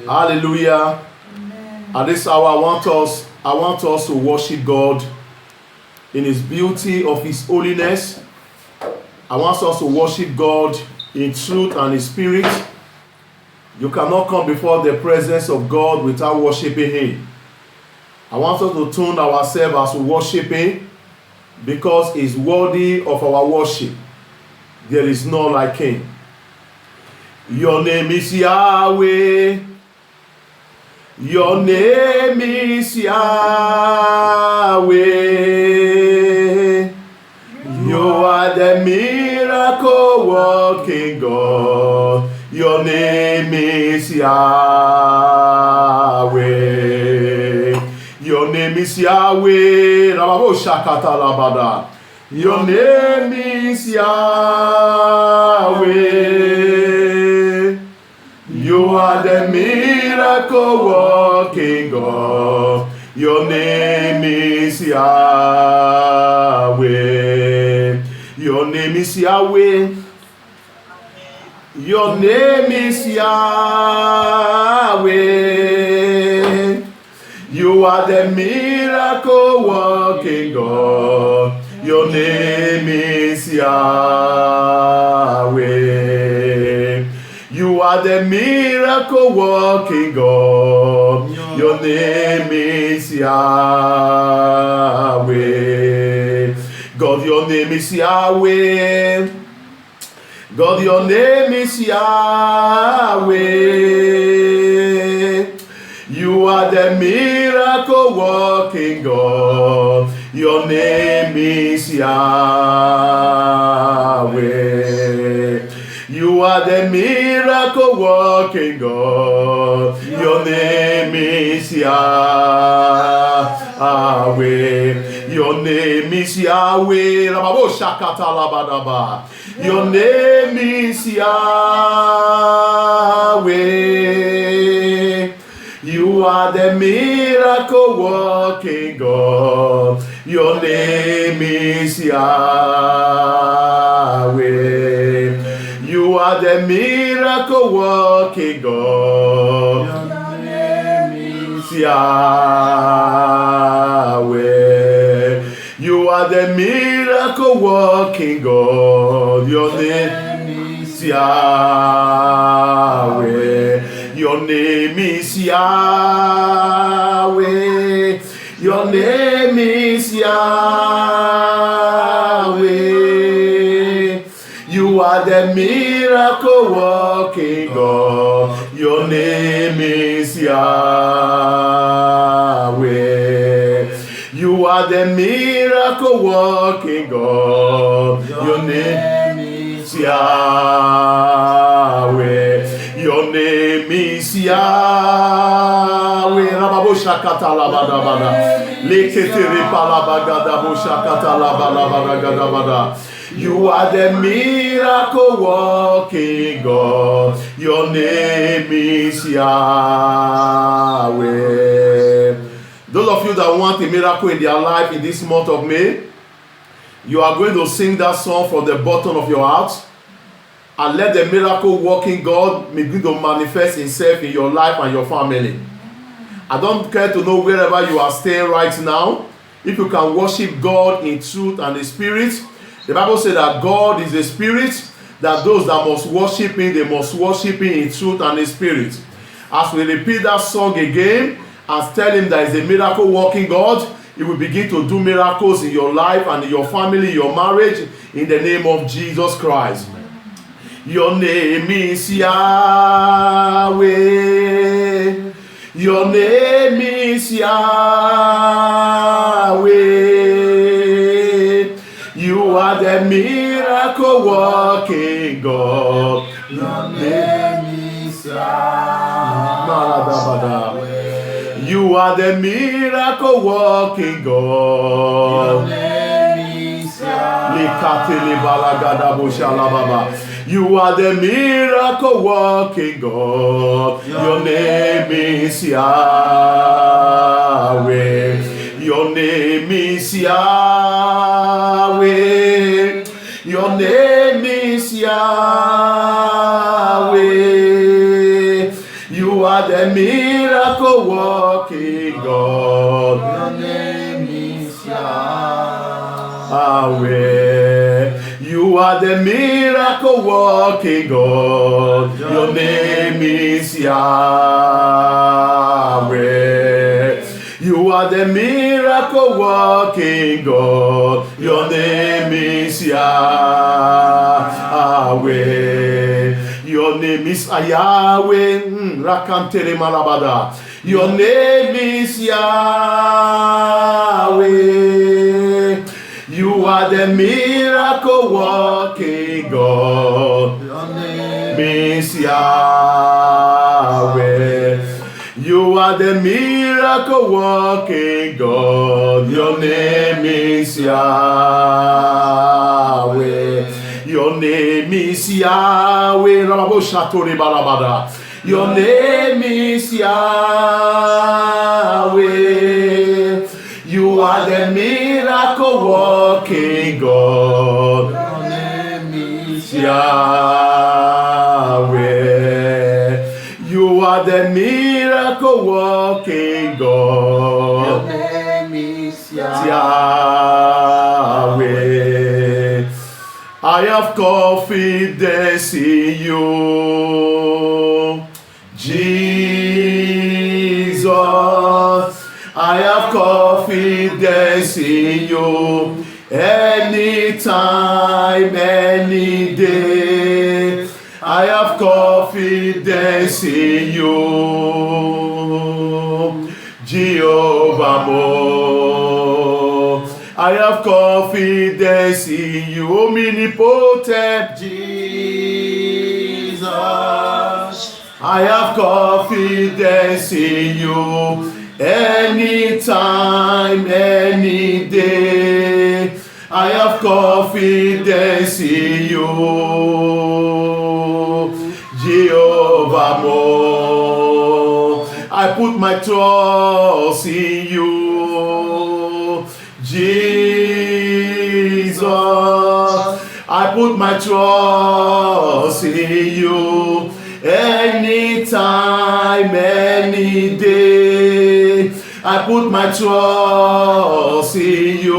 Hallelujah. At this hour, I want us to worship God in His beauty of His holiness. I want us to worship God in truth and in spirit. You cannot come before the presence of God without worshiping Him. I want us to tune ourselves as we worship Him because He is worthy of our worship. There is none like Him. Your name is Yahweh. Your name is Yahweh. You are the miracle working God. Your name is Yahweh. Your name is Yahweh. Your name is Yahweh. You are the miracle working God. Your name is Yahweh. Your name is Yahweh. Your name is Yahweh. You are the miracle working God. Your name is Yahweh. You are the miracle working God. Your name is Yahweh. God, your name is Yahweh. God, your name is Yahweh. You are the miracle working God. Your name is Yahweh. You are the miracle working God. Your name is Yahweh. Your name is Yahweh. Your name is Yahweh. You are the miracle working God. Your name is Yahweh. You are the miracle working God. Your name is Yahweh. You are the miracle working God. Your name is Yahweh. Your name is Yahweh. Your name is Yahweh. You are the miracle working God. Your name is Yahweh. You are the miracle working God. Your name is Yahweh. Your name is Yahweh. You are the miracle working God. Your name is Yahweh. Those of you that want a miracle in their life in this month of May, you are going to sing that song from the bottom of your heart. And let the miracle working God begin to manifest Himself in your life and your family. I don't care to know wherever you are staying right now. If you can worship God in truth and in spirit. The Bible says that God is a spirit, that those that must worship Him, they must worship Him in truth and in spirit. As we repeat that song again and tell Him that He is a miracle working God, He will begin to do miracles in your life and in your family, your marriage, in the name of Jesus Christ. Your name is Yahweh. Your name is Yahweh. You are the miracle working God. Your name is Yahweh. You are the miracle working God. Your name is Yahweh. You are the miracle working God. Your name is Yahweh. Your name is Yahweh. Your name is Yahweh. You You are the miracle working God. Your name is Yahweh. You are the miracle working God. Your name is Yahweh. You are the miracle working God. Your name is Yahweh. Your name is Yahweh. Rakantere malabada. Your name is Yahweh. You are the miracle working God. Your name is Yahweh. You are the miracle working God. Your name is Yahweh. Your name is Yahweh. Your name is Yahweh. You are the miracle working God. Your name is Yahweh. You are the miracle working God. Your name is Yahweh. I have confidence in you, Jesus. I have confidence in you anytime, any day. I have confidence in you, Jehovah Mo. I have confidence in you, omnipotent Jesus. I have confidence in you anytime, any day. I have confidence in you, Jehovah Mo. I put my trust in you, Jesus. I put my trust in you anytime, any day. I put my trust in you,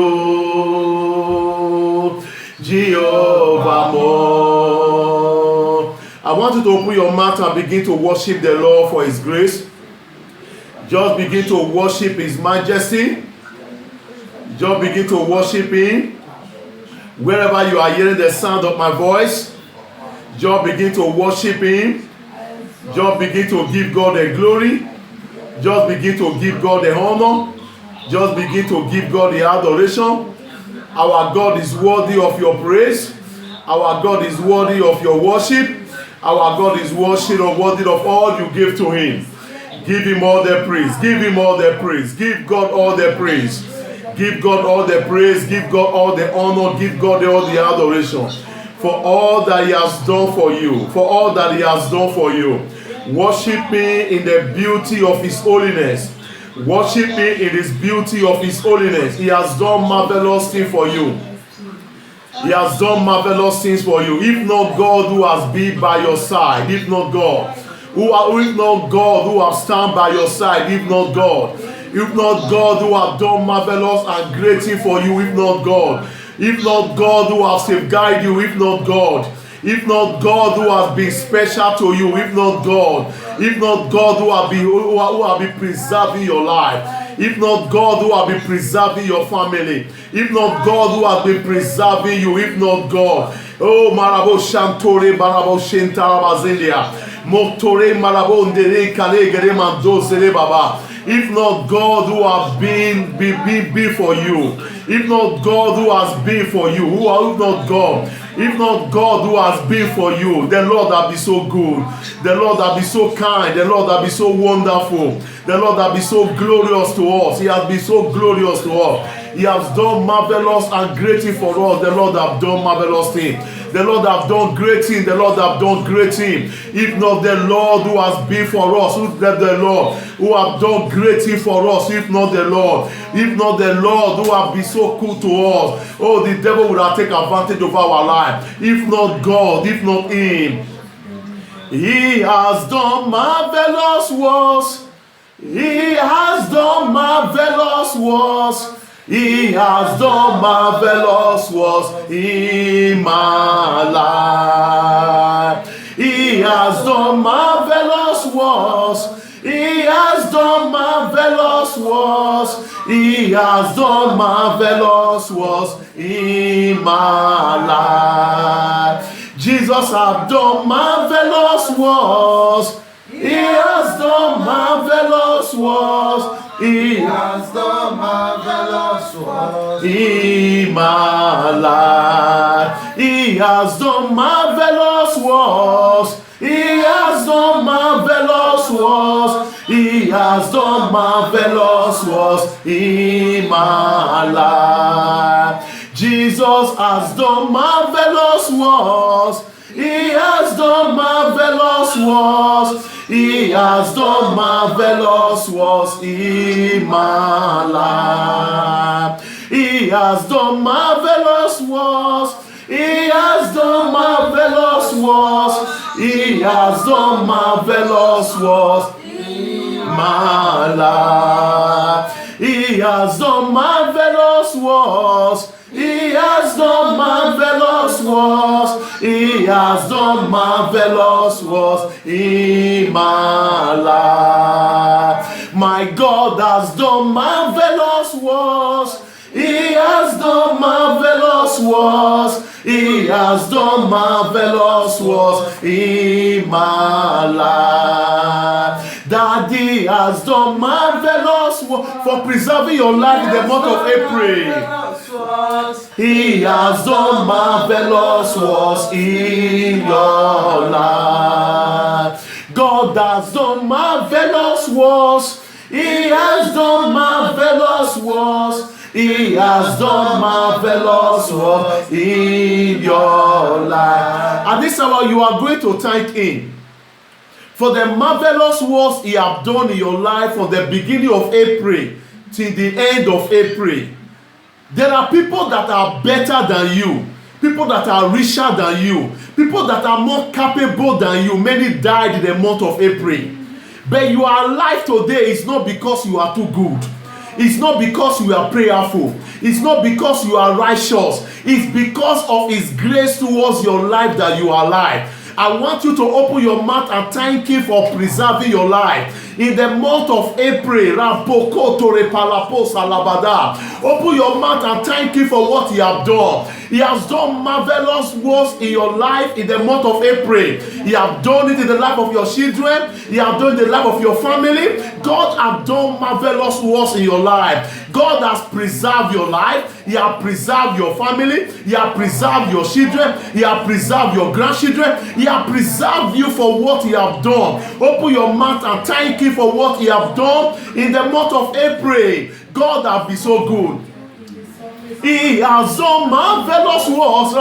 Jehovah Mo. I want you to open your mouth and begin to worship the Lord for His grace. Just begin to worship His majesty. Just begin to worship Him. Wherever you are hearing the sound of my voice, just begin to worship Him. Just begin to give God the glory. Just begin to give God the honor. Just begin to give God the adoration. Our God is worthy of your praise. Our God is worthy of your worship. Our God is worthy of all you give to Him. Give Him all the praise. Give Him all the praise. Give God all the praise. Give God all the praise. Give God all the honor. Give God all the adoration. For all that He has done for you. For all that He has done for you. Worship Him in the beauty of His holiness. Worship Him in His beauty of His holiness. He has done marvelous things for you. He has done marvelous things for you. If not God who has been by your side, if not God, if not God who has stand by your side, if not God who have done marvelous and great things for you, if not God who has safeguarded you, if not God who has been special to you, if not God who have been preserving your life, if not God who have been preserving your family, if not God who has been preserving you, if not God. Oh, Marabo Shantore, Marabo Shentarabazindia, Motore Marabo Ndere Kalegere Mandozere Baba. If not God who has been for you, if not God who has been for you, if not God who has been for you, the Lord that be so good, the Lord that be so kind, the Lord that be so wonderful, the Lord that be so glorious to us. He has been so glorious to us. He has done marvelous and great things for us. The Lord have done marvelous things. The Lord have done great things. The Lord have done great things. If not the Lord who has been for us, who the Lord who have done great things for us, if not the Lord who have been so cool to us, oh, the devil would have taken advantage of our life. If not God, if not Him, He has done marvelous works. He has done marvelous works. He has done marvelous works in my life. He has done marvelous works. He has done marvelous works. He has done marvelous works in my life. Jesus has done marvelous works. He has done marvelous works. He has done marvelous works in my life. He has done marvelous works. He has done marvelous works. He has done marvelous works in my life. Jesus has done marvelous works. He has done marvelous works. He has done marvelous works in my life. He has done marvelous works. He has done marvelous works. He has done marvelous works in my life. He has done marvelous works. He has done marvelous works. He has done marvelous works in my life. My God has done marvelous works. He has done marvelous works. He has done marvelous works in my life. Daddy has done marvelous work for preserving your life in the month of April. He has done marvelous works in your life. God has done marvelous works. He has done marvelous works. He has done marvelous works in your life. At this hour, you are going to thank Him for the marvelous works He has done in your life from the beginning of April till the end of April. There are people that are better than you, people that are richer than you, people that are more capable than you. Many died in the month of April. But you are alive today is not because you are too good. It's not because you are prayerful. It's not because you are righteous. It's because of His grace towards your life that you are alive. I want you to open your mouth and thank Him for preserving your life. In the month of April, open your mouth and thank Him for what He has done. He has done marvelous works in your life in the month of April. He has done it in the life of your children. He has done it in the life of your family. God has done marvelous works in your life. God has preserved your life. He has preserved your family. He has preserved your children. He has preserved your grandchildren. He has preserved you for what He has done. Open your mouth and thank Him for what He has done in the month of April. God has been so good. He has done marvelous works.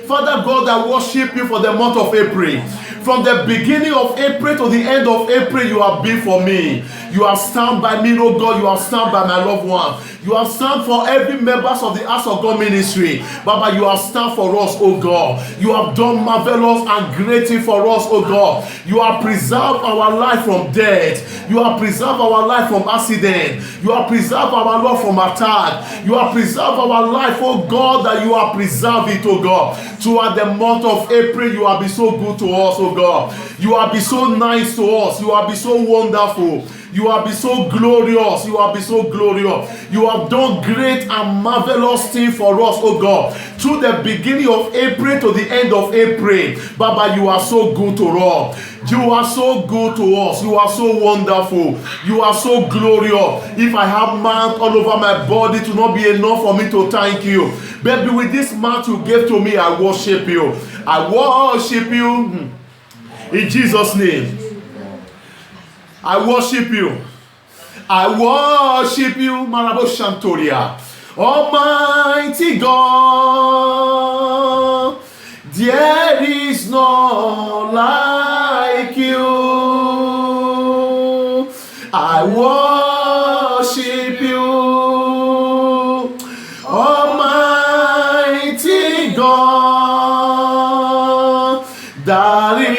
Father God, I worship You for the month of April. From the beginning of April to the end of April, You have been for me. You have stand by me, oh God. You have stand by my loved one. You have stand for every members of the House of God ministry. Baba, You have stand for us, oh God. You have done marvelous and great things for us, oh God. You have preserved our life from death. You have preserved our life from accident. You have preserved our life from attack. You have preserved our life, oh God, that You have preserved it, oh God. Throughout the month of April, You have been so good to us, oh God. You have been so nice to us. You have been so wonderful. You have been so glorious. You have been so glorious. You have done great and marvelous things for us, oh God. Through the beginning of April to the end of April, Baba, You are so good to us. You are so good to us. You are so wonderful. You are so glorious. If I have mouth all over my body, it will not be enough for me to thank You. Baby, with this mouth You gave to me, I worship You. I worship You in Jesus' name. I worship You. I worship You, Marabo Shantoria. Almighty God, there is none like You. I worship You, Almighty God, there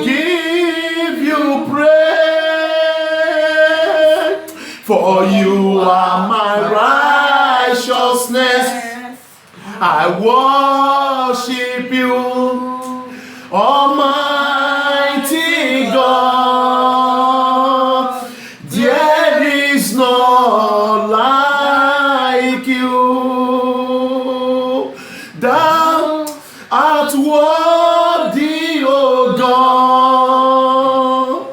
give you praise, for you are my righteousness. I worship you, Almighty God. There is none like you. Thou art worthy, O God,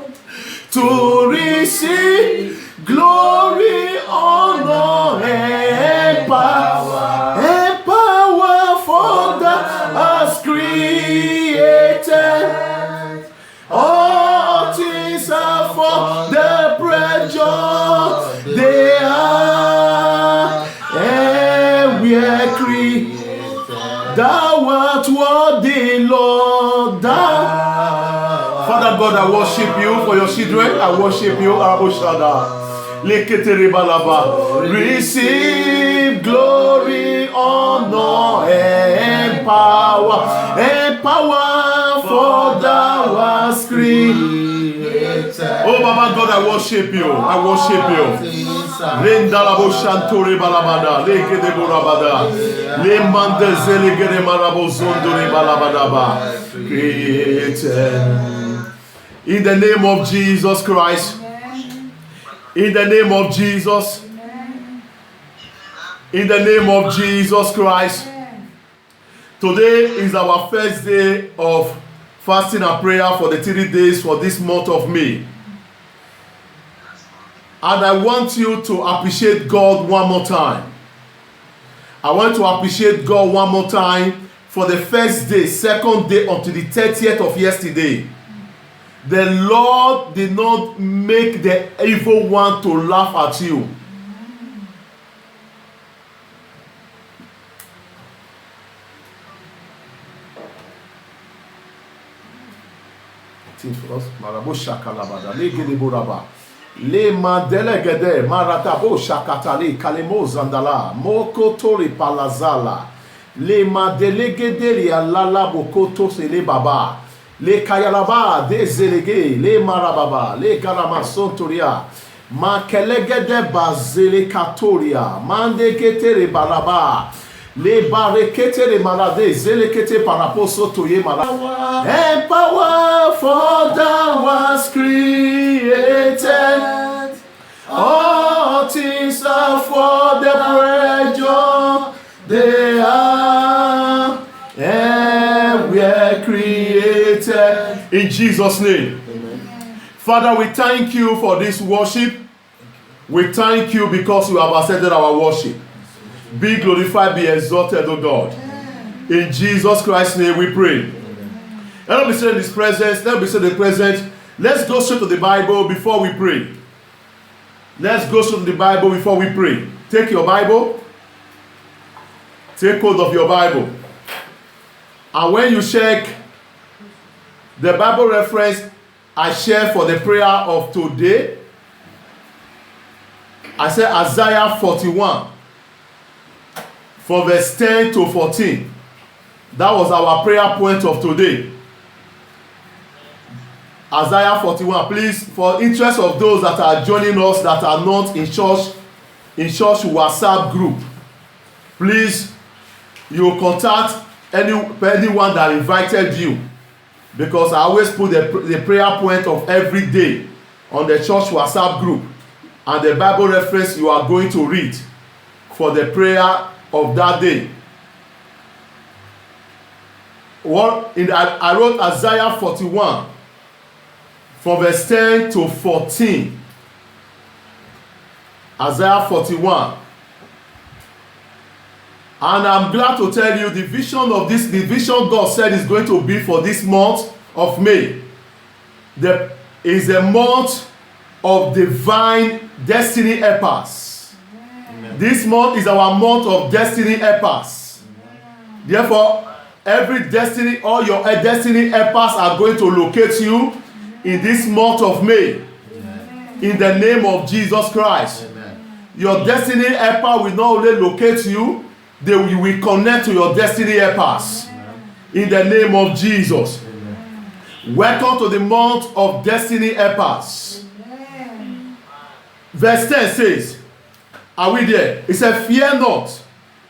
to receive glory, honor, and power. And power, for thou hast created all things are for the pleasure they are, and we are created. Thou art worthy, Lord. Father God, I worship you for your children. I worship you. Receive glory, honor, and power. And power, for thou hast created. Oh, Baba God, I worship you. I worship you. Rendalabo Shantore Balabada, Leke de Borabada, Le Mandezele Gere Marabo Zondore Balabadaba, created. In the name of Jesus Christ, in the name of Jesus, in the name of Jesus Christ, today is our first day of fasting and prayer for the 3 days for this month of May. And I want you to appreciate God one more time. I want to appreciate God one more time for the first day, second day until the 30th of yesterday. The Lord did not make the evil one to laugh at you. Le mandelegede maratabo shakatali kalemo zandala mokotori palazala le mandelegede alala bokoto sele baba le kayalaba dezelege le marababa le karamasontoria makelegede bazele katoria mandeketere balaba le bareketere malade zelekete paraposo toye malaba. And power, for thou was created. All things are for the pleasure they are, and we are created. In Jesus' name. Amen. Father, we thank you for this worship. We thank you because you have accepted our worship. Be glorified, be exalted, O God. In Jesus Christ's name we pray. Let me say in His presence. Let me say the present. Let's go straight to the Bible before we pray. Let's go straight to the Bible before we pray. Take your Bible. Take hold of your Bible. And when you check the Bible reference I share for the prayer of today, I said Isaiah 41 from verse 10 to 14. That was our prayer point of today. Isaiah 41. Please, for interest of those that are joining us that are not in church WhatsApp group, please, you contact anyone that invited you, because I always put the prayer point of every day on the church WhatsApp group and the Bible reference you are going to read for the prayer of that day. I wrote Isaiah 41 from verse 10 to 14. Isaiah 41. And I'm glad to tell you the vision God said is going to be for this month of May. Is a month of divine destiny helpers. Amen. This month is our month of destiny helpers. Amen. Therefore, all your destiny helpers are going to locate you in this month of May. Amen. In the name of Jesus Christ. Amen. Your destiny helper will not only locate you, they will connect to your destiny helpers. Amen. In the name of Jesus. Amen. Welcome to the month of destiny helpers. Verse 10 says, are we there? It said, fear not,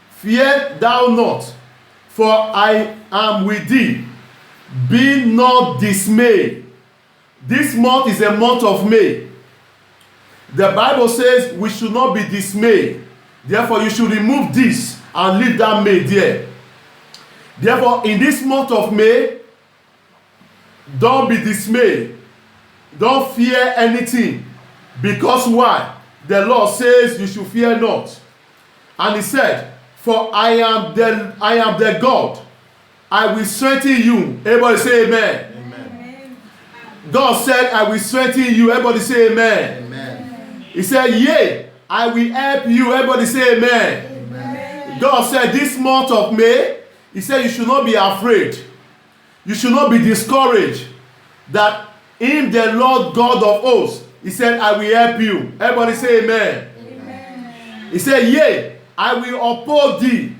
fear thou not, for I am with thee. Be not dismayed. This month is a month of May. The Bible says we should not be dismayed. Therefore, you should remove this and leave that May there. Therefore, in this month of May, don't be dismayed. Don't fear anything. Because why? The Lord says you should fear not. And he said, for I am the God. I will strengthen you. Everybody say amen. Amen. God said, I will strengthen you. Everybody say amen. Amen. He said, yea, I will help you. Everybody say amen. Amen. God said this month of May, he said you should not be afraid. You should not be discouraged. That in the Lord God of hosts, he said, I will help you. Everybody say amen. Amen. He said, yea, I will uphold thee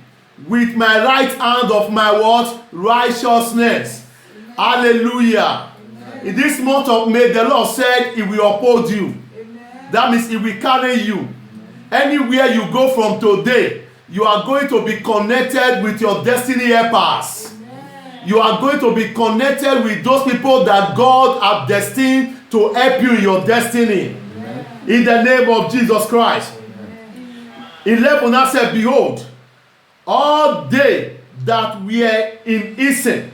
with my right hand of my what? Righteousness. Amen. Hallelujah. Amen. In this month of May, the Lord said he will uphold you. Amen. That means he will carry you. Amen. Anywhere you go from today, you are going to be connected with your destiny helpers. Amen. You are going to be connected with those people that God has destined to help you in your destiny. Amen. In the name of Jesus Christ. Amen. 11 now said, behold, all they that were in Isen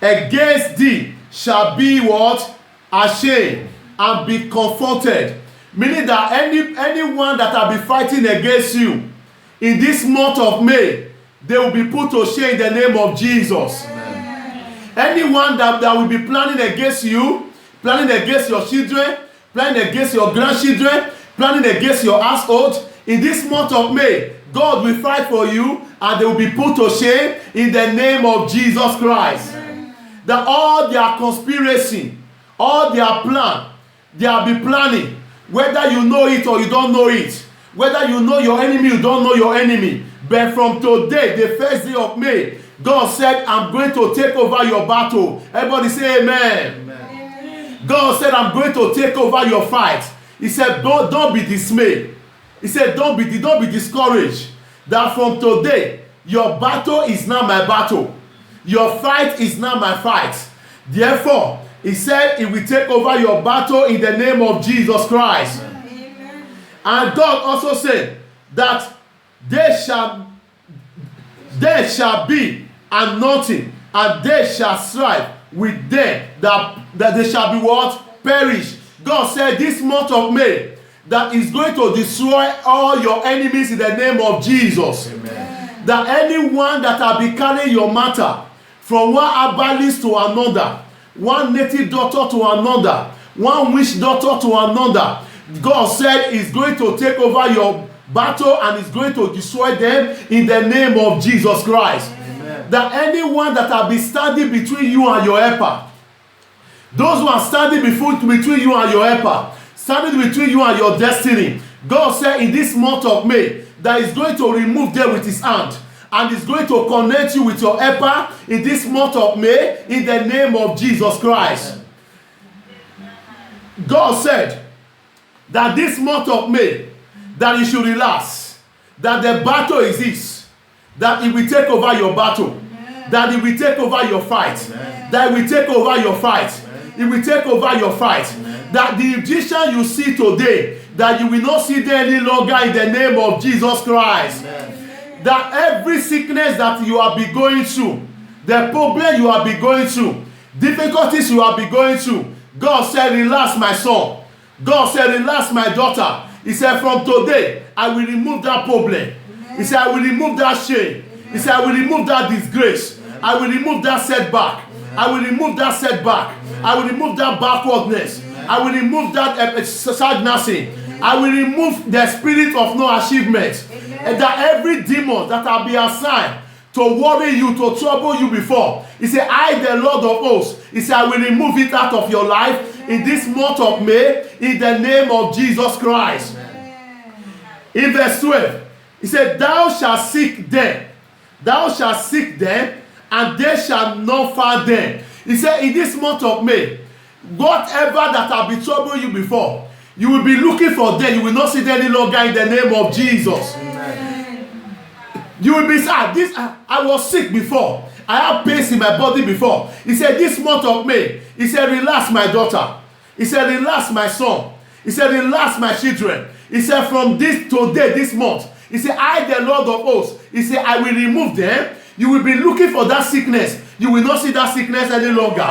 against thee shall be what? Ashamed and be confronted. Meaning that anyone that will be fighting against you in this month of May, they will be put to shame in the name of Jesus. Amen. Anyone that will be planning against you, planning against your children, planning against your grandchildren, planning against your household, in this month of May, God will fight for you and they will be put to shame in the name of Jesus Christ. Amen. That all their conspiracy, all their plan, they will be planning, whether you know it or you don't know it, whether you know your enemy, you don't know your enemy. But from today, the first day of May, God said, I'm going to take over your battle. Everybody say amen. Amen. God said, I'm going to take over your fight. He said, don't be dismayed. He said, don't be discouraged. That from today, your battle is not my battle. Your fight is not my fight. Therefore, he said he will take over your battle in the name of Jesus Christ. Amen. And God also said that there shall be anointing, and they shall strive with them that they shall be what? Perish. God said this month of May, that is going to destroy all your enemies in the name of Jesus. Amen. That anyone that will be carrying your matter from one herbalist to another, one native doctor to another, one witch doctor to another, God said is going to take over your battle and is going to destroy them in the name of Jesus Christ. Amen. That anyone that will be standing between you and your helper, those who are standing between you and your helper, standing between you and your destiny, God said in this month of May that is going to remove them with his hand and is going to connect you with your helper in this month of May in the name of Jesus Christ. God said that this month of May that you should relax, that the battle is this, that it will take over your battle, that it will take over your fight, that it will take over your fight, it will take over your fight. That the Egyptian you see today, that you will not see them any longer in the name of Jesus Christ. Amen. That every sickness that you have been going through, the problem you have been going through, difficulties you have been going through, God said, relax my son. God said, relax my daughter. He said, from today, I will remove that problem. Amen. He said, I will remove that shame. Amen. He said, I will remove that disgrace. Amen. I will remove that setback. Amen. I will remove that setback. Amen. I will remove that backwardness. Amen. I will remove that stagnancy. I will remove the spirit of no achievement. Amen. And that every demon that will be assigned to worry you, to trouble you before, he said, I, the Lord of hosts, he said, I will remove it out of your life. Amen. In this month of May, in the name of Jesus Christ. Amen. In verse 12, he said, thou shalt seek them, and they shall not find them. He said, in this month of May, whatever that have been troubling you before, you will be looking for them. You will not see them any longer in the name of Jesus. You will be sad. I was sick before. I have pains in my body before. He said, this month of May, he said, relax my daughter. He said, relax my son. He said, relax my children. He said, from this today, this month, he said, I, the Lord of hosts, he said, I will remove them. You will be looking for that sickness. You will not see that sickness any longer.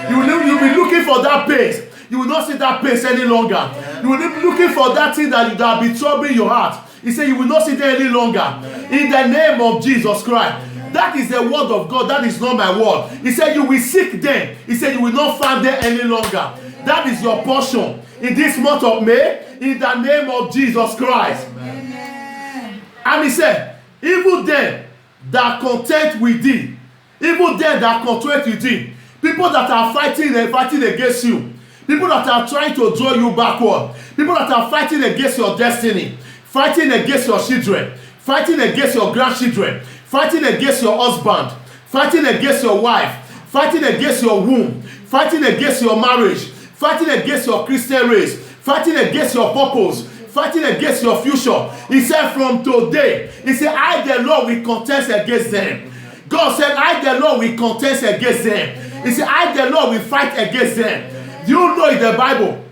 You will be looking for that pain. You will not see that pain any longer. You will be looking for that thing that will be troubling your heart. He said, you will not see them any longer. In the name of Jesus Christ. That is the word of God. That is not my word. He said, you will seek them. He said, you will not find them any longer. That is your portion in this month of May, in the name of Jesus Christ. Amen. And he said, even them that content with thee, even them that content with thee, people that are fighting against you, people that are trying to draw you backward, people that are fighting against your destiny, fighting against your children, fighting against your grandchildren, fighting against your husband, fighting against your wife, fighting against your womb, fighting against your marriage, fighting against your Christian race, fighting against your purpose, fighting against your future. He said, from today, he said, I, the Lord, will contest against them. God said, I, the Lord, will contest against them. He said, I, the Lord, will fight against them. Do you know in the Bible,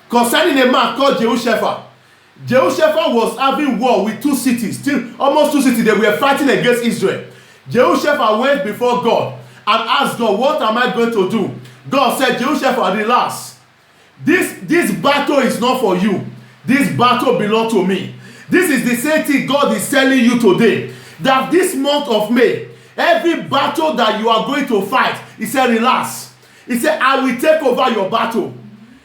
concerning a man called Jehoshaphat? Jehoshaphat was having war with two cities, almost two cities. They were fighting against Israel. Jehoshaphat went before God and asked God, what am I going to do? God said, Jehoshaphat, relax. This battle is not for you. This battle belongs to me. This is the same thing God is telling you today. That this month of May, every battle that you are going to fight, he said, relax. He said, I will take over your battle.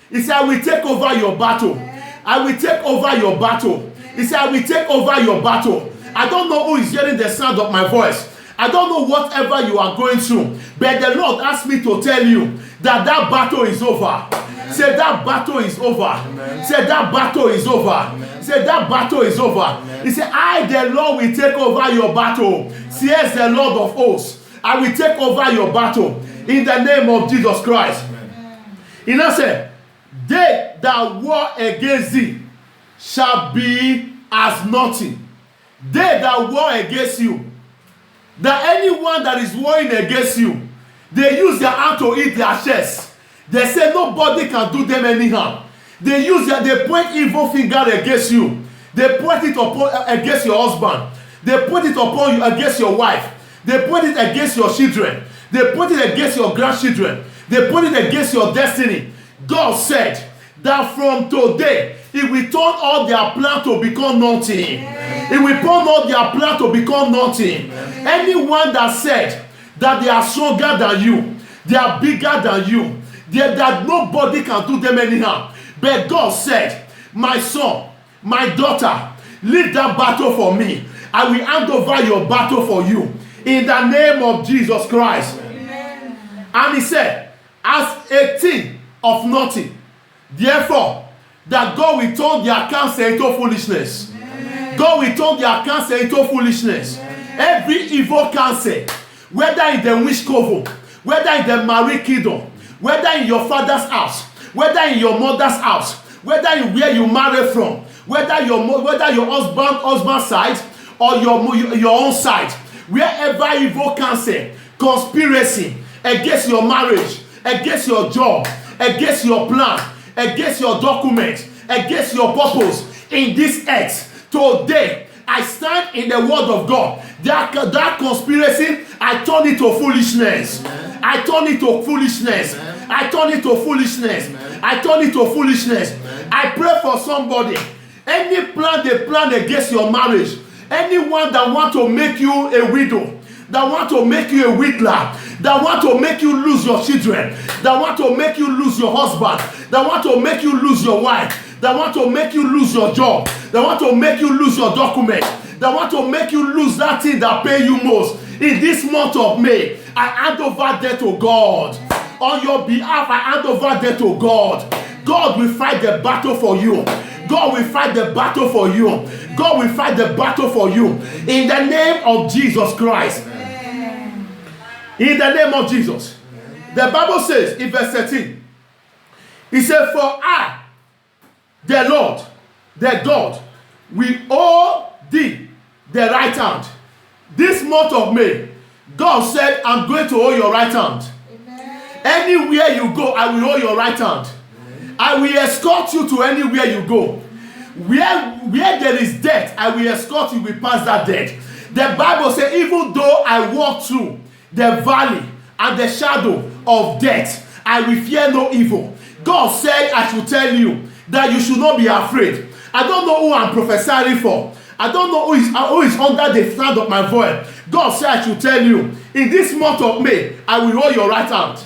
He said, I will take over your battle. I will take over your battle. He said, I will take over your battle. I don't know who is hearing the sound of my voice. I don't know whatever you are going through. But the Lord asked me to tell you that that battle is over. Say that battle is over. Amen. Say that battle is over. Amen. Say that battle is over. Amen. He said, I, the Lord, will take over your battle. Says the Lord of hosts. I will take over your battle in the name of Jesus Christ. Amen. He now said, they that war against thee shall be as nothing. They that war against you, that anyone that is warring against you, they use their hand to eat their chest. They say nobody can do them any harm. They point evil finger against you. They point it against your husband. They point it upon you against your wife. They point it against your children. They point it against your grandchildren. They point it against your destiny. God said that from today, He will turn all their plan to become nothing. He will turn all their plan to become nothing. Anyone that said that they are stronger than you, they are bigger than you, that nobody can do them any harm. But God said, my son, my daughter, lead that battle for me. I will hand over your battle for you. In the name of Jesus Christ. Amen. And he said, as a thing of nothing, therefore, that God will turn their counsel into foolishness. Amen. God will turn their counsel into foolishness. Amen. Every evil counsel, whether in the witch coven, whether in the married kingdom, whether in your father's house, whether in your mother's house, whether in where you married from, whether your husband's side or your own side, wherever evil counsel, conspiracy against your marriage, against your job, against your plan, against your document, against your purpose in this earth, today I stand in the word of God. That conspiracy, I turn it to foolishness. Amen. I turn it to foolishness. Amen. I turn it to foolishness. Amen. I turn it to foolishness. Amen. I pray for somebody. Any plan they plan against your marriage, anyone that want to make you a widow, that want to make you a whittler, that want to make you lose your children, that want to make you lose your husband, that want to make you lose your wife, that want to make you lose your job, that want to make you lose your document, that want to make you lose that thing that pay you most. In this month of May, I hand over there to God. On your behalf, I hand over there to God. God will fight the battle for you. God will fight the battle for you. God will fight the battle for you. In the name of Jesus Christ. In the name of Jesus. The Bible says in verse 13, he said, for I, the Lord, the God, will hold thee the right hand. This month of May, God said, I'm going to hold your right hand. Amen. Anywhere you go, I will hold your right hand. I will escort you to anywhere you go. Where there is death, I will escort you, will pass that death. The Bible says, even though I walk through the valley and the shadow of death, I will fear no evil. God said, I should tell you that you should not be afraid. I don't know who I'm prophesying for. I don't know who is under the sound of my voice. God said, I should tell you, in this month of May, I will hold your right hand.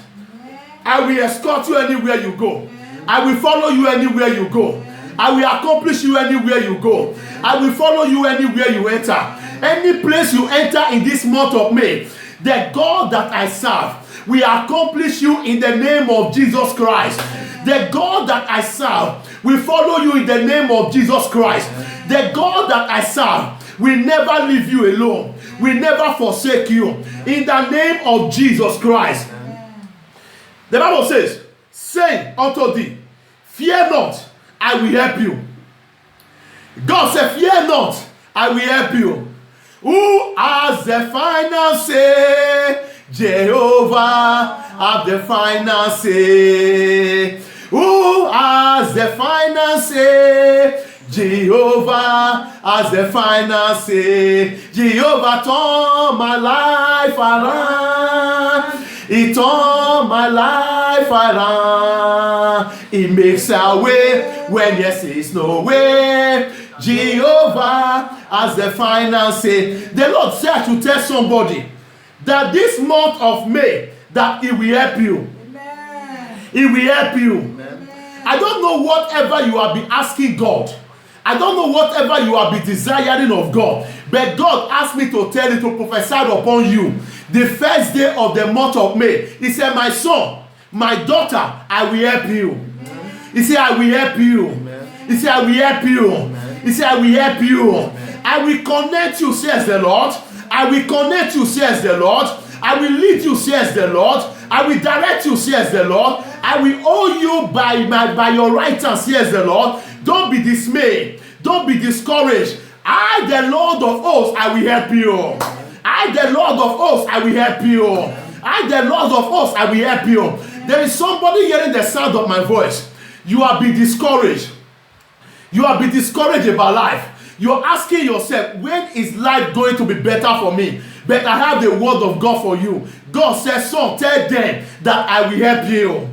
I will escort you anywhere you go. I will follow you anywhere you go. I will accomplish you anywhere you go. I will follow you anywhere you enter. Any place you enter in this month of May, the God that I serve will accomplish you in the name of Jesus Christ. The God that I serve will follow you in the name of Jesus Christ. The God that I serve will never leave you alone, will never forsake you in the name of Jesus Christ. The Bible says, saying unto thee, fear not, I will help you. God said, fear not, I will help you. Who has the final say? Jehovah have the final say. Who has the final say? Jehovah has the final say. Jehovah turn my life around. He turn my life around. He makes a way when there is no way. Jehovah has the final say. The Lord said I should tell somebody that this month of May, that He will help you. Amen. He will help you. Amen. I don't know whatever you have been asking God. I don't know whatever you have been desiring of God. But God asked me to tell you, to prophesy upon you. The first day of the month of May, He said, my son, my daughter, I will help you. He said, I will help you. He said, I will help you. He said, I will help you. I will connect you, says the Lord. I will connect you, says the Lord. I will lead you, says the Lord. I will direct you, says the Lord. I will hold you by your right hand, says the Lord. Don't be dismayed. Don't be discouraged. I, the Lord of hosts, I will help you. I, the Lord of hosts, I will help you. I, the Lord of hosts, I will help you. There is somebody hearing the sound of my voice. You have been discouraged. You have been discouraged about life. You're asking yourself, when is life going to be better for me? But I have the word of God for you. God says, son, tell them that I will help you.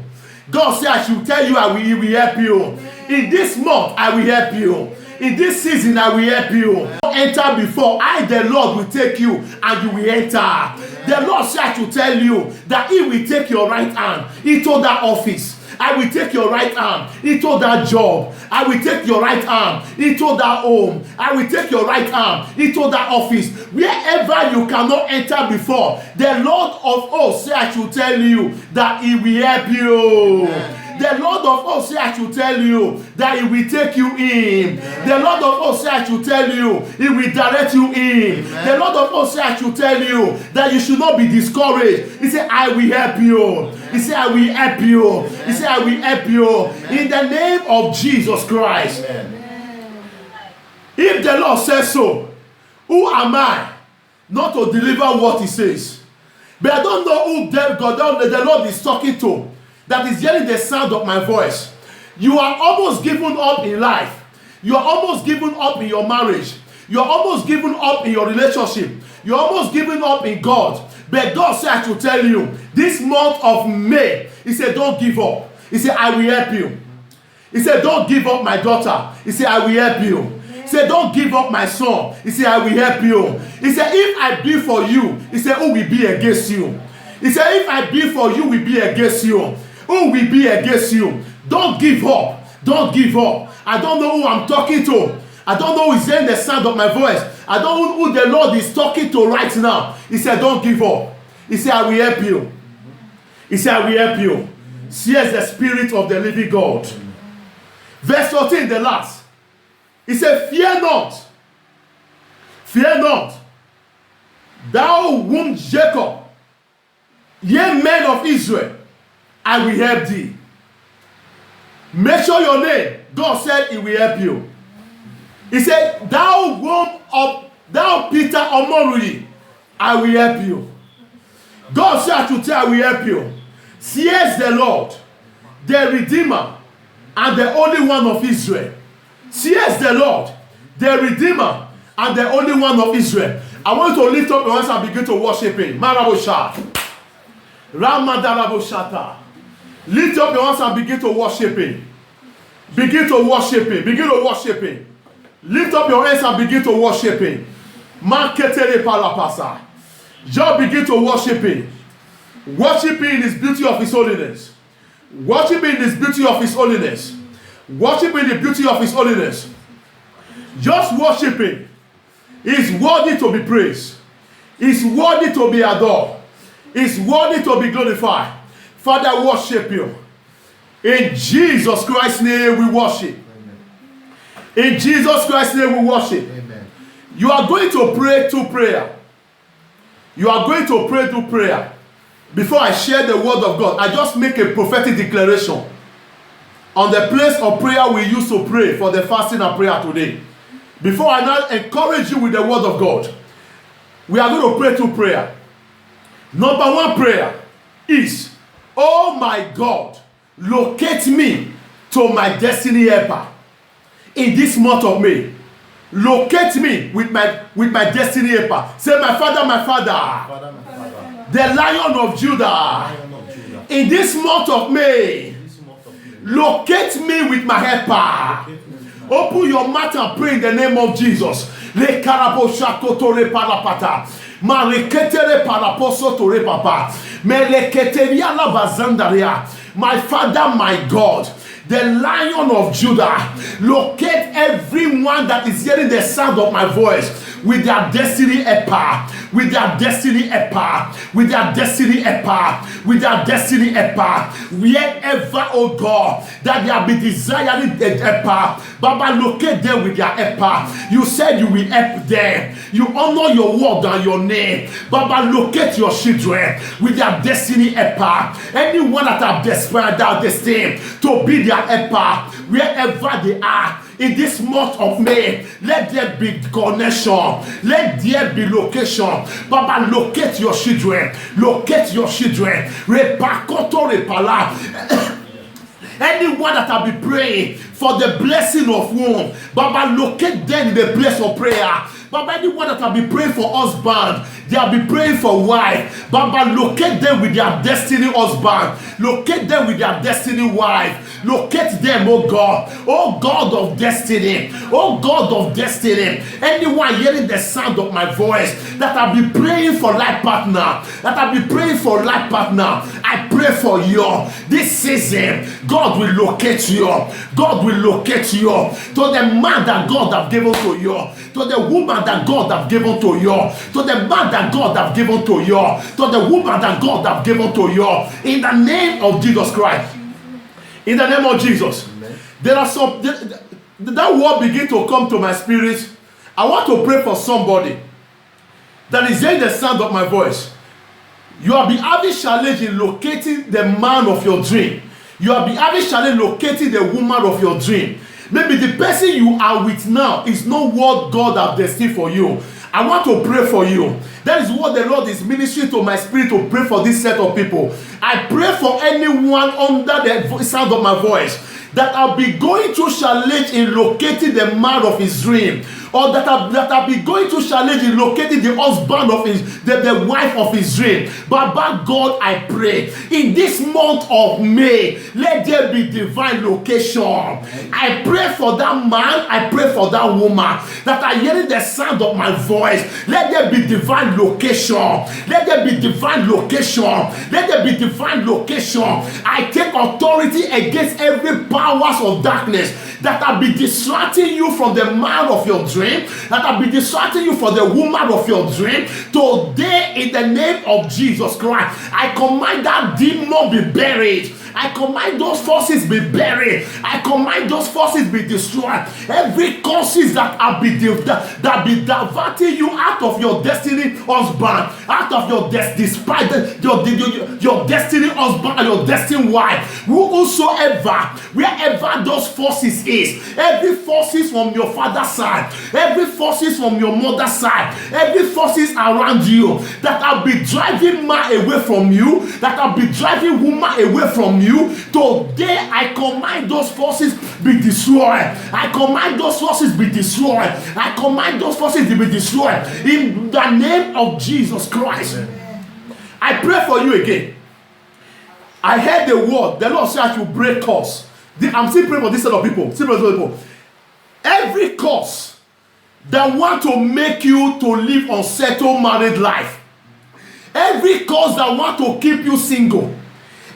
God said, I should tell you He will help you. In this month, I will help you. In this season, I will help you. Enter before I, the Lord, will take you and you will enter. The Lord said, I should tell you that He will take your right hand into that office. I will take your right arm into that job. I will take your right arm into that home. I will take your right arm into that office. Wherever you cannot enter before, the Lord of hosts said I should tell you that He will help you. Amen. The Lord of hosts said I should tell you that He will take you in. Amen. The Lord of hosts said I should tell you He will direct you in. Amen. The Lord of hosts said I should tell you that you should not be discouraged. He said, I will help you. Amen. He said, I will help you. Amen. He said, I will help you. Amen. In the name of Jesus Christ. Amen. If the Lord says so, who am I not to deliver what He says? But I don't know who the Lord is talking to, that is hearing the sound of my voice. You are almost given up in life. You are almost given up in your marriage. You are almost given up in your relationship. You are almost given up in God. But God said I should tell you, this month of May, He said, don't give up. He said, I will help you. He said, don't give up my daughter. He said, I will help you. He said, don't give up my son. He said, I will help you. He said, if I be for you, He said, who will be against you? He said, if I be for you, will be against you. Who will be against you? Don't give up. Don't give up. I don't know who I'm talking to. I don't know who is hearing the sound of my voice. I don't know who the Lord is talking to right now. He said, don't give up. He said, I will help you. He said, I will help you. Says the Spirit of the living God. Verse 14, the last. He said, fear not. Fear not. Thou womb Jacob, ye men of Israel. I will help thee. Mention your name. God said he will help you. He said, thou Peter Omorui, I will help you. God said to tell, I will help you. Says the Lord, the Redeemer, and the only one of Israel. Says the Lord, the Redeemer, and the only one of Israel. I want you to lift up your hands and begin to worship him. Marabosha. Ramadarabosha. Lift up your hands and begin to worship him. Begin to worship him. Begin to worship him. Lift up your hands and begin to worship him. Manketere palapasa. Just begin to worship him. Worship him in his beauty of his holiness. Worship him in his beauty of his holiness. Worship him in the beauty of his holiness. Just worship him. He's worthy to be praised. He's worthy to be adored. He's worthy to be glorified. Father, worship you. In Jesus Christ's name we worship. Amen. In Jesus Christ's name we worship. Amen. You are going to pray to prayer. You are going to pray to prayer. Before I share the word of God, I just make a prophetic declaration on the place of prayer we used to pray for the fasting and prayer today. Before I now encourage you with the word of God, we are going to pray to prayer. Number one prayer is, oh my God, locate me to my destiny helper in this month of May. Locate me with my destiny helper. Say, my Father, my Father, the Lion of Judah, in this month of May, locate me with my helper. Open your mouth and pray in the name of Jesus. Le karabosha tore parapata. Mareketere paraposo tore papa. Meleketeria la bazandaria. My Father, my God, the Lion of Judah, locate everyone that is hearing the sound of my voice with their destiny helper, with their destiny helper, with their destiny helper, with their destiny helper. Wherever, oh God, that they have been desiring the helper, Baba, locate them with their helper. You said you will help them. You honor your word and your name. Baba, locate your children with their destiny helper. Anyone that have desperate that destined to be their helper, wherever they are, in this month of May, let there be connection. Let there be location. Baba, locate your children. Locate your children. Repakoto repala. Anyone that have been praying for the blessing of womb, Baba, locate them in the place of prayer. Baba, anyone that have been praying for husband, they have been praying for wife. Baba, locate them with their destiny husband. Locate them with their destiny wife. Locate them, oh God. Oh God of destiny. Oh God of destiny. Anyone hearing the sound of my voice that have been praying for life partner, that have been praying for life partner, I pray for you. This season, God will locate you. God will locate you to the man that God have given to you, to the woman that God have given to you, to the man that God have given to you, to the woman that God have given to you, in the name of Jesus Christ. In the name of Jesus. Amen. There are some, that word begin to come to my spirit. I want to pray for somebody that is hearing the sound of my voice. You have been having challenge in locating the man of your dream. You have been having challenge locating the woman of your dream. Maybe the person you are with now is not what God has destined for you. I want to pray for you. That is what the Lord is ministering to my spirit to pray for this set of people. I pray for anyone under the sound of my voice that I'll be going through challenge in locating the man of his dream, or that I'll be going through challenge in locating the husband of his, the wife of his dream. Baba God, I pray in this month of May, let there be divine location. I pray for that man, I pray for that woman that are hearing the sound of my voice. Let there be divine location. Let there be divine location. Let there be divine location. I take authority against every powers of darkness that have been distracting you from the man of your dream, that have been distracting you from the woman of your dream, to Today, in the name of Jesus Christ, I command that demon be buried. I command those forces be buried. I command those forces be destroyed. Every causes that be diverting you out of your destiny husband, out of your despite your destiny husband and your destiny wife, whosoever, wherever those forces is, every forces from your father's side, every forces from your mother's side, every forces around you that have been driving man away from you, that have been driving woman away from you, today I command those forces be destroyed. I command those forces be destroyed. I command those forces to be destroyed in the name of Jesus Christ. Amen. I pray for you again. I heard the word. The Lord said I should break curse. I'm still praying for this set of people. Every curse that want to make you to live unsettled married life, every curse that want to keep you single,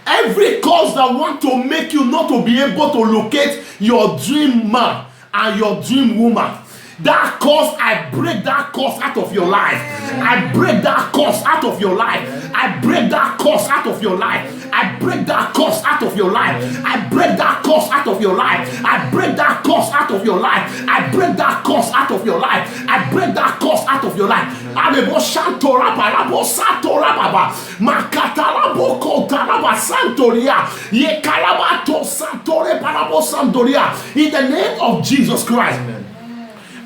every cause that want to make you not to be able to locate your dream man and your dream woman, that cause, I break that cause out of your life. I break that cause out of your life. I break that cause out of your life. I break that cause out of your life. I break that cause out of your life. I break that cause out of your life. I break that cause out of your life. I break that cause out of your life. Alebo shantora parabo satora baba makatarabo kotaraba santoria ye kalabato santore parabo santoria in the name of Jesus Christ. Amen.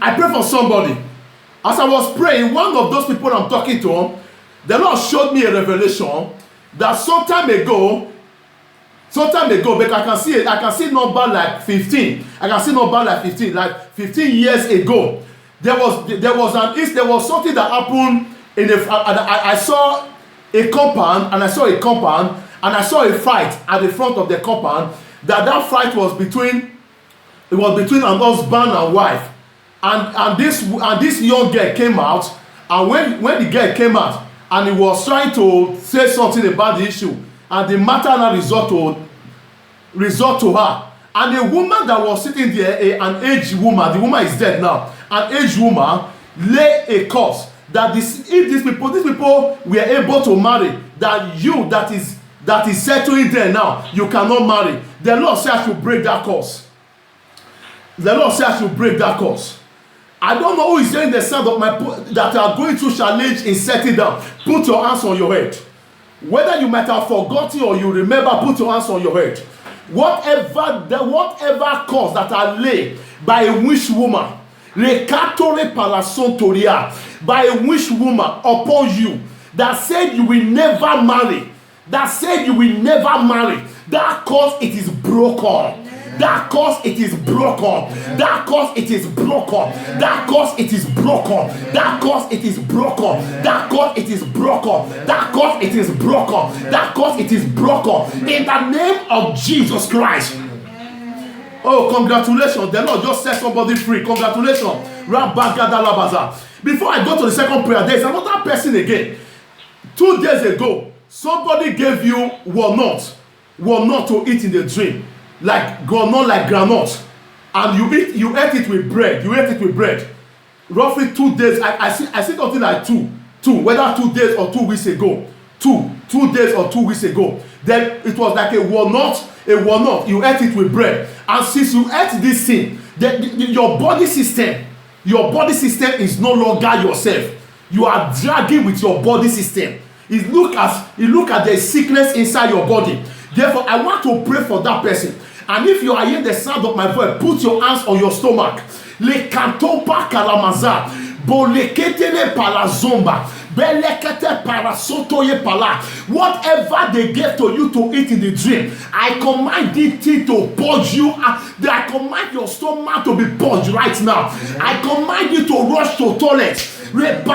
I pray for somebody. As I was praying, one of those people I'm talking to, the Lord showed me a revelation that sometime ago, but I can see number like 15. I can see number like 15, like 15 years ago. There was something that happened in I saw a compound, and I saw a fight at the front of the compound. That fight was between an husband and wife. And this young girl came out, and when the girl came out and he was trying to say something about the issue, and the matter now resort to her, and the woman that was sitting there, an aged woman, the woman is dead now, an aged woman lay a curse that if these people were able to marry, that is settling there now, you cannot marry. The Lord said I should break that curse. The Lord said I should break that curse. I don't know who is hearing the sound of that are going through challenge in setting down. Put your hands on your head. Whether you might have forgotten or you remember, put your hands on your head. Whatever cause that are laid by a witch woman, by a witch woman upon you, that said you will never marry, that cause it is broken. That cause it is broken. That cause it is broken. That cause it is broken. That cause it is broken. That cause it is broken. That cause it is broken. That cause it is broken. In the name of Jesus Christ. Oh, congratulations. The Lord just set somebody free. Congratulations. Before I go to the second prayer, there is another person again. 2 days ago, somebody gave you walnut to eat in the dream. Like granite, and you ate it with bread. Roughly 2 days. I see something like two, whether 2 days or 2 weeks ago. 2 days or 2 weeks ago. Then it was like a walnut. You ate it with bread, and since you ate this thing, your body system is no longer yourself. You are dragging with your body system. You look at the sickness inside your body. Therefore, I want to pray for that person. And if you are hearing the sound of my voice, put your hands on your stomach. Le kantopa kalamaza, boleketele palazomba, belekete parasotoye pala. Whatever they gave to you to eat in the dream, I command it to purge you. I command your stomach to be purged right now. I command you to rush to toilet. Let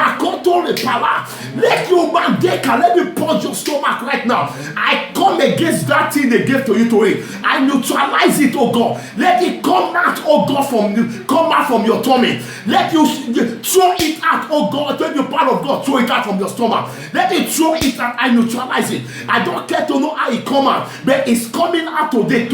you let me purge your stomach right now. I come against that thing they gave to you to eat. I neutralize it, oh God. Let it come out, oh God, from your tummy. Let you throw it out, oh God. When you're part of God, throw it out from your stomach. Let it throw it out. I neutralize it. I don't care to know how it come out, but it's coming out today.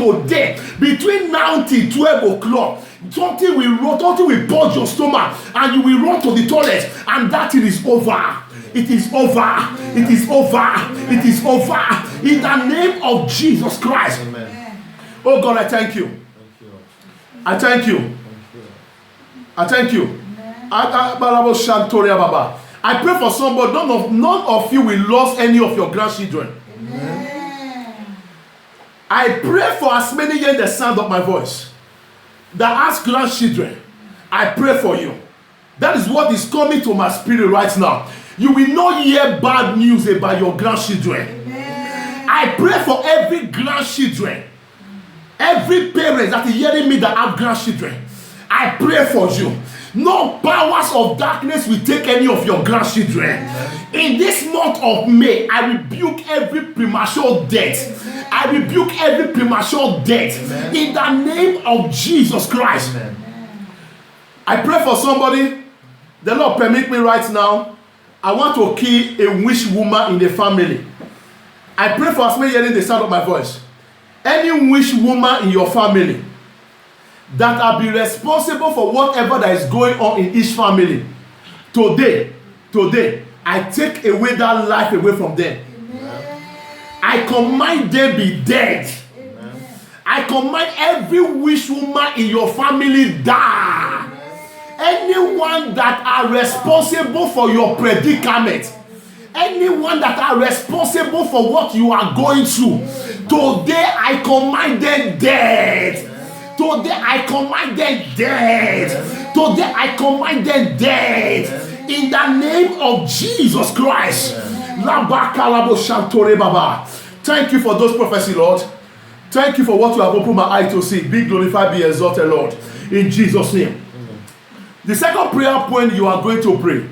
Between now till 12 o'clock. Something will purge your stomach, and you will run to the toilet, and that thing is over. It is over. It is over. It is over. In the name of Jesus Christ. Amen. Oh God, I thank you. Thank you. I thank you. Thank you. I thank you. I pray for somebody. None of you will lose any of your grandchildren. I pray for as many hear the sound of my voice that has grandchildren. I pray for you. That is what is coming to my spirit right now. You will not hear bad news about your grandchildren. I pray for every grandchildren, every parent that is hearing me that have grandchildren. I pray for you. No powers of darkness will take any of your grandchildren. In this month of May, I rebuke every premature death. I rebuke every premature death. In the name of Jesus Christ. Amen. I pray for somebody. The Lord permit me right now. I want to kill a witch woman in the family. I pray for as many hearing the sound of my voice. Any witch woman in your family that will be responsible for whatever that is going on in each family. Today, I take away that life away from them. I command them be dead. I command every witch woman in your family die. Anyone that are responsible for your predicament, anyone that are responsible for what you are going through, today I command them dead. Today I command them dead. Today I command them dead. In the name of Jesus Christ. Thank you for those prophecies, Lord. Thank you for what you have opened my eye to see. Be glorified, be exalted, Lord. In Jesus' name. The second prayer point you are going to pray